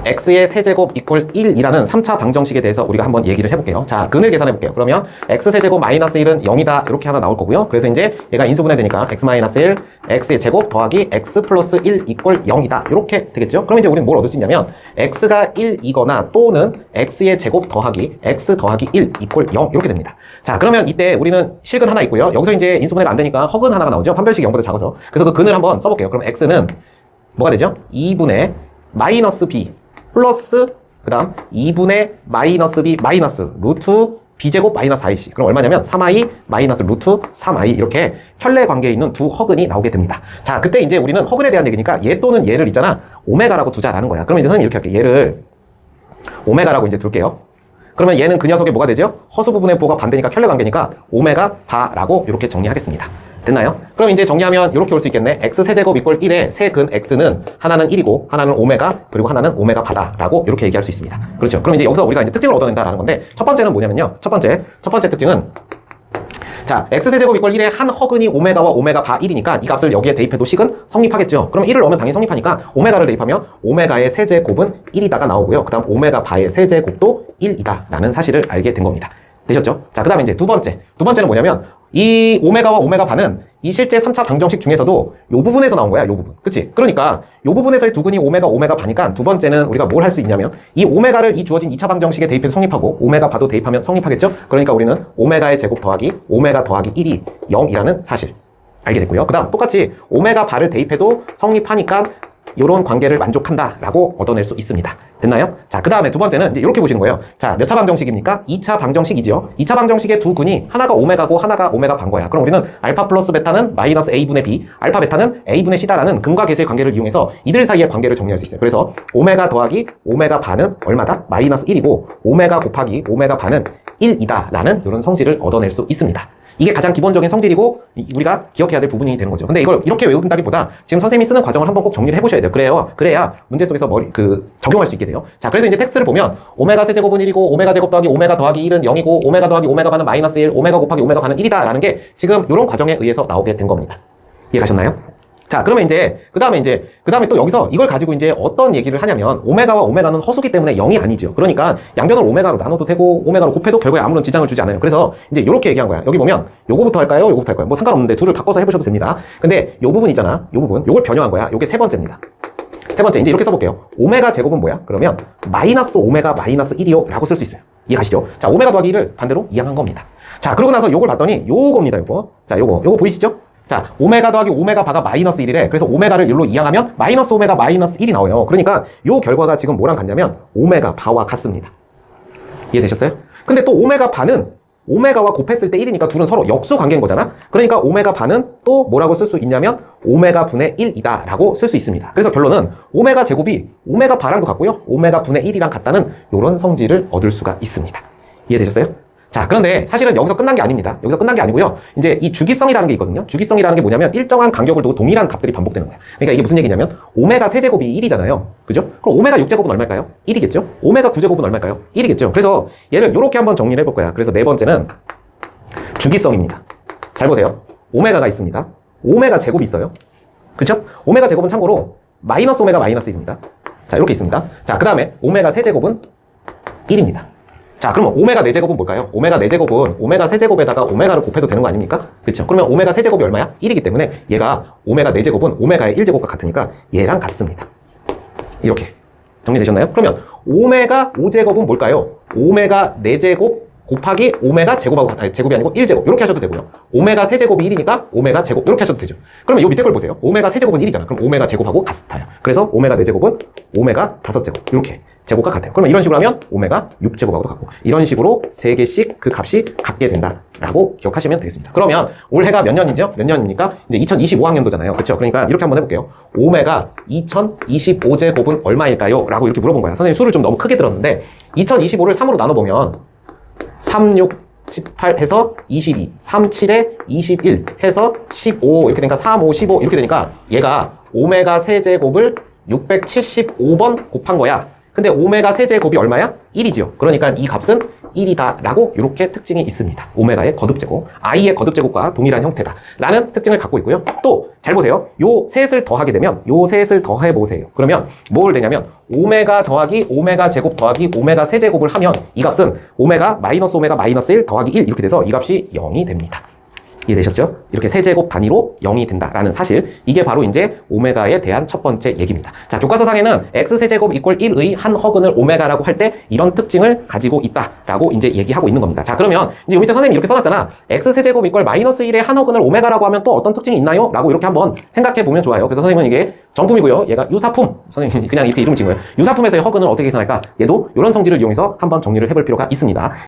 x의 세제곱 이퀄 1이라는 3차 방정식에 대해서 우리가 한번 얘기를 해볼게요. 자, 근을 계산해 볼게요. 그러면 x세제곱 마이너스 1은 0이다 이렇게 하나 나올 거고요. 그래서 이제 얘가 인수분해 되니까 x 마이너스 1 x의 제곱 더하기 x 플러스 1 이퀄 0이다 이렇게 되겠죠. 그럼 이제 우리는 뭘 얻을 수 있냐면 x가 1이거나 또는 x의 제곱 더하기 x 더하기 1 이퀄 0 이렇게 됩니다. 자, 그러면 이때 우리는 실근 하나 있고요. 여기서 이제 인수분해가 안 되니까 허근 하나가 나오죠. 판별식이 0보다 작아서. 그래서 그 근을 한번 써볼게요. 그럼 x는 뭐가 되죠? 2분의 마이너스 b 플러스 그 다음 2분의 마이너스 b 마이너스 루트 b제곱 마이너스 4ac. 그럼 얼마냐면 3i 마이너스 루트 3i 이렇게 혈내 관계에 있는 두 허근이 나오게 됩니다. 자, 그때 이제 우리는 허근에 대한 얘기니까 얘 또는 얘를 있잖아 오메가라고 두자라는 거야. 그러면 이제 선생님 이렇게 할게. 얘를 오메가라고 이제 둘게요. 그러면 얘는 그 녀석의 뭐가 되죠? 허수 부분의 부호가 반대니까 혈내 관계니까 오메가 바라고 이렇게 정리하겠습니다. 됐나요? 그럼 이제 정리하면 이렇게 올 수 있겠네. x 세제곱 이퀄 1의 세근 x는 하나는 1이고 하나는 오메가 그리고 하나는 오메가 바다라고 이렇게 얘기할 수 있습니다. 그렇죠. 그럼 이제 여기서 우리가 이제 특징을 얻어낸다라는 건데 첫 번째는 뭐냐면요. 첫 번째 특징은 자, x세제곱 이퀄 1의 한 허근이 오메가와 오메가 바 1이니까 이 값을 여기에 대입해도 식은 성립하겠죠. 그럼 1을 넣으면 당연히 성립하니까 오메가를 대입하면 오메가의 세제곱은 1이다가 나오고요. 그 다음 오메가 바의 세제곱도 1이다 라는 사실을 알게 된 겁니다. 되셨죠? 자, 그 다음에 이제 두 번째는 뭐냐면 이 오메가와 오메가 바는 이 실제 3차 방정식 중에서도 요 부분에서 나온 거야, 요 부분. 그치? 그러니까 요 부분에서의 두 근이 오메가 바니까 두 번째는 우리가 뭘 할 수 있냐면 이 오메가를 이 주어진 2차 방정식에 대입해서 성립하고 오메가 바도 대입하면 성립하겠죠? 그러니까 우리는 오메가의 제곱 더하기 오메가 더하기 1이 0이라는 사실 알게 됐고요. 그 다음 똑같이 오메가 바를 대입해도 성립하니까 이런 관계를 만족한다라고 얻어낼 수 있습니다. 됐나요? 자, 그 다음에 두 번째는 이제 이렇게 보시는 거예요. 자, 몇 차 방정식입니까? 2차 방정식이죠. 2차 방정식의 두 근이 하나가 오메가고 하나가 오메가 반 거야. 그럼 우리는 알파 플러스 베타는 마이너스 a분의 b, 알파 베타는 a분의 c다라는 근과 계수의 관계를 이용해서 이들 사이의 관계를 정리할 수 있어요. 그래서 오메가 더하기 오메가 반은 얼마다? 마이너스 1이고 오메가 곱하기 오메가 반은 1이다라는 이런 성질을 얻어낼 수 있습니다. 이게 가장 기본적인 성질이고 우리가 기억해야 될 부분이 되는 거죠. 근데 이걸 이렇게 외운다기보다 지금 선생님이 쓰는 과정을 한번 꼭 정리를 해보셔야 돼요. 그래야 문제 속에서 적용할 수 있게 돼요. 자, 그래서 이제 텍스트를 보면 오메가 세제곱은 1이고 오메가 제곱 더하기 오메가 더하기 1은 0이고 오메가 더하기 오메가 반은 마이너스 1, 오메가 곱하기 오메가 반은 1이다 라는 게 지금 이런 과정에 의해서 나오게 된 겁니다. 이해가셨나요? 자, 그러면 그 다음에 또 여기서 이걸 가지고 이제 어떤 얘기를 하냐면 오메가와 오메가는 허수기 때문에 0이 아니죠. 그러니까 양변을 오메가로 나눠도 되고 오메가로 곱해도 결국에 아무런 지장을 주지 않아요. 그래서 이제 이렇게 얘기한 거야. 여기 보면 요거부터 할까요? 요거부터 할까요? 뭐 상관없는데 둘을 바꿔서 해보셔도 됩니다. 근데 요 부분 있잖아. 요 부분. 요걸 변형한 거야. 요게 세 번째입니다. 세 번째. 이제 이렇게 써볼게요. 오메가 제곱은 뭐야? 그러면 마이너스 오메가 마이너스 1이요 라고 쓸 수 있어요. 이해가시죠? 자, 오메가 더하기 1을 반대로 이항한 겁니다. 자, 그러고 나서 요걸 봤더니 요겁니다. 요거. 자, 요거 보이시죠? 자, 오메가 더하기 오메가 바가 마이너스 1이래. 그래서 오메가를 1로 이항하면 마이너스 오메가 마이너스 1이 나와요. 그러니까 요 결과가 지금 뭐랑 같냐면 오메가 바와 같습니다. 이해되셨어요? 근데 또 오메가 바는 오메가와 곱했을 때 1이니까 둘은 서로 역수 관계인 거잖아? 그러니까 오메가 바는 또 뭐라고 쓸 수 있냐면 오메가 분의 1이다 라고 쓸 수 있습니다. 그래서 결론은 오메가 제곱이 오메가 바랑도 같고요. 오메가 분의 1이랑 같다는 이런 성질을 얻을 수가 있습니다. 이해되셨어요? 자, 그런데 사실은 여기서 끝난 게 아닙니다. 여기서 끝난 게 아니고요. 이제 이 주기성이라는 게 있거든요. 주기성이라는 게 뭐냐면 일정한 간격을 두고 동일한 값들이 반복되는 거예요. 그러니까 이게 무슨 얘기냐면 오메가 세제곱이 1이잖아요. 그죠? 그럼 오메가 6제곱은 얼마일까요? 1이겠죠? 오메가 9제곱은 얼마일까요? 1이겠죠? 그래서 얘를 이렇게 한번 정리를 해볼 거야. 그래서 네 번째는 주기성입니다. 잘 보세요. 오메가가 있습니다. 오메가 제곱이 있어요. 그죠? 오메가 제곱은 참고로 마이너스 오메가 마이너스 1입니다. 자, 이렇게 있습니다. 자, 그 다음에 오메가 세제곱은 1입니다. 자, 그러면 오메가 4제곱은 뭘까요? 오메가 4제곱은 오메가 세제곱에다가 오메가를 곱해도 되는 거 아닙니까? 그렇죠? 그러면 오메가 세제곱이 얼마야? 1이기 때문에 얘가 오메가 4제곱은 오메가의 1제곱과 같으니까 얘랑 같습니다. 이렇게 정리되셨나요? 그러면 오메가 5제곱은 뭘까요? 오메가 4제곱 곱하기 오메가 제곱하고 아니, 제곱이 아니고 1제곱 이렇게 하셔도 되고요. 오메가 세제곱이 1이니까 오메가 제곱 이렇게 하셔도 되죠. 그러면 이 밑에 걸 보세요. 오메가 세제곱은 1이잖아. 그럼 오메가 제곱하고 같아요. 그래서 오메가 4제곱은 오메가 5제곱 이렇게 제곱과 같아요. 그러면 이런 식으로 하면 오메가 6제곱하고도 같고 이런 식으로 3개씩 그 값이 같게 된다라고 기억하시면 되겠습니다. 그러면 올해가 몇 년이죠? 몇 년입니까? 이제 2025학년도잖아요. 그렇죠? 그러니까 이렇게 한번 해볼게요. 오메가 2025제곱은 얼마일까요? 라고 이렇게 물어본 거야. 선생님 수를 좀 너무 크게 들었는데 2025를 3으로 나눠보면 3, 6, 18 해서 22, 3, 7에 21 해서 15 이렇게 되니까 3, 5, 15 이렇게 되니까 얘가 오메가 세제곱을 675번 곱한 거야. 근데 오메가 세제곱이 얼마야? 1이죠. 그러니까 이 값은 1이다 라고 이렇게 특징이 있습니다. 오메가의 거듭제곱, i의 거듭제곱과 동일한 형태다 라는 특징을 갖고 있고요. 또 잘 보세요. 요 셋을 더하게 되면 요 셋을 더해 보세요. 그러면 뭘 되냐면 오메가 더하기 오메가 제곱 더하기 오메가 세제곱을 하면 이 값은 오메가 마이너스 1 더하기 1 이렇게 돼서 이 값이 0이 됩니다. 이해되셨죠? 이렇게 세제곱 단위로 0이 된다라는 사실, 이게 바로 이제 오메가에 대한 첫 번째 얘기입니다. 자, 교과서상에는 x세제곱 이퀄 1의 한 허근을 오메가라고 할 때 이런 특징을 가지고 있다라고 이제 얘기하고 있는 겁니다. 자, 그러면 이제 요 밑에 선생님이 이렇게 써놨잖아. x세제곱 이퀄 마이너스 1의 한 허근을 오메가라고 하면 또 어떤 특징이 있나요? 라고 이렇게 한번 생각해 보면 좋아요. 그래서 선생님은 이게 정품이고요. 얘가 유사품. 선생님이 그냥 이렇게 이름 지은 거예요. 유사품에서의 허근을 어떻게 계산할까? 얘도 이런 성질을 이용해서 한번 정리를 해볼 필요가 있습니다.